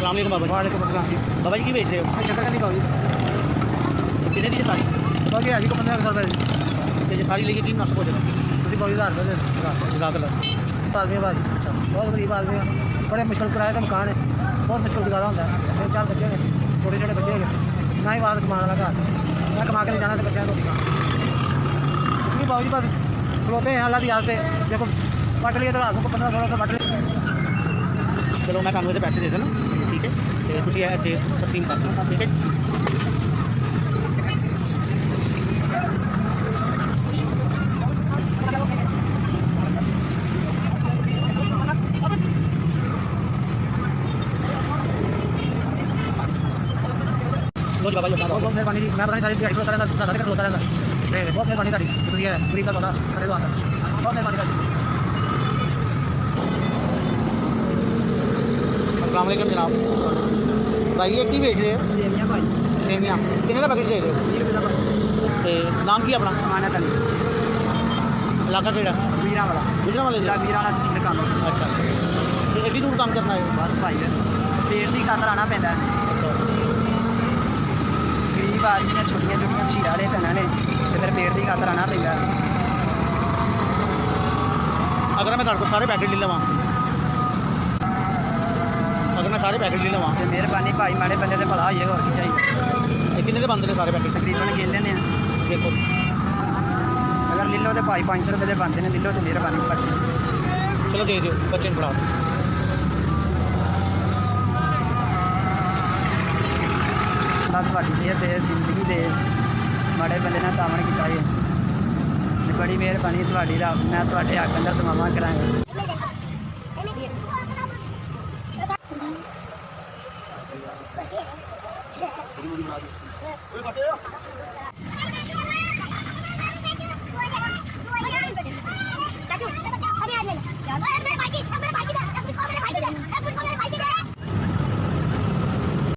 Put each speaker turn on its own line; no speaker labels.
अस्सलाम वालेकुम बाबा जी।
वालेकुम अस्सलाम जी।
बाबा जी की बेच रहे हो?
शक्कर नहीं पाओगी
कितने दी सारी?
बाकी है जी को 1500 रुपये
तो ये सारी लेके की मुनासिब हो जाएगा?
तुझी पाओगी 1000 रुपये
जज़ाकल्लाह।
आदमी भाई
अच्छा
बहुत गरीब आदमी है बड़े मुश्किल किराए का मकान है बहुत मुश्किल गुजारा होता है 3-4 बच्चे हैं छोटे छोटे बच्चे हैं ना ही बात कमाने वाला घर मैं कमा के नहीं जाना तो बच्चे रोटी खाना इसलिए बाबू जी बस खलोते हैं अल्लाह की याद से देखो बट लिए तो रात को 1500 का बट लिए
चलो मैं ਤੁਹਾਨੂੰ ਇਹਦੇ ਪੈਸੇ ਦੇ ਦੇਣਾ ਠੀਕ ਹੈ ਤੇ ਤੁਸੀਂ ਇਹ ਇੱਥੇ ਤਕਸੀਮ ਕਰ ਦਿਓ ਠੀਕ ਹੈ। लो जी बाबा जी
बहुत बहुत मेहरबानी जी मैं पता नहीं सारी दिहाड़ी खलोता रहता सारा दिन खलोता रहता बहुत मेहरबानी साड़ी शुक्रिया है गरीब का सौदा करे दो आता बहुत मेहरबानी साड़ी
अस्सलाम वालेकुम जनाब। भाई ये की बेच रहे हो?
सेवियां भाई
सेवियां कितने का पैकेट दे रहे हो?
20 रुपये का
ਤੇ ਨਾਮ ਕੀ ਆਪਣਾ?
खाना था
ਇਲਾਕਾ ਕਿਹੜਾ?
वीरा वाला
ਗੁਜਰਾਂਵਾਲੇ
जिला वीरा वाला तहसील काम
अच्छा ਤੇ ਐਡੀ ਦੂਰ ਕੰਮ ਕਰਨਾ ਹੈ?
बस भाई पेट की खातर आना पैंदा है गरीब आदमी ने छोटिया छोटिया मशीर वाले पैना ने तो फिर पेट की खातर आना पैंदा
अगर मैं ਤੁਹਾਡੇ ਕੋਲ ਸਾਰੇ ਪੈकेट ले लवां अगर मैं सारे पैकेट ले लवां
तो मेहरबानी भाई माड़े बंदे से भला होइए और की चाहिए
ਤੇ ਕਿੰਨੇ ਦੇ बनते हैं सारे पैकेट?
तकरीबन गिन लेने
देखो
अगर ले लो तो भाई 500 रुपये के बनते हैं ले लो तो मेहरबानी भाई
चलो दे दियो बच्चे ਨੂੰ ਫੜਾ ਦਿਓ।
बस थोड़ी सेहत दे जिंदगी दे माड़े बंदे ने सामन किया है बड़ी मेहरबानी थोड़ी रब मैं थोड़े हक अंदर दुआवां करांगा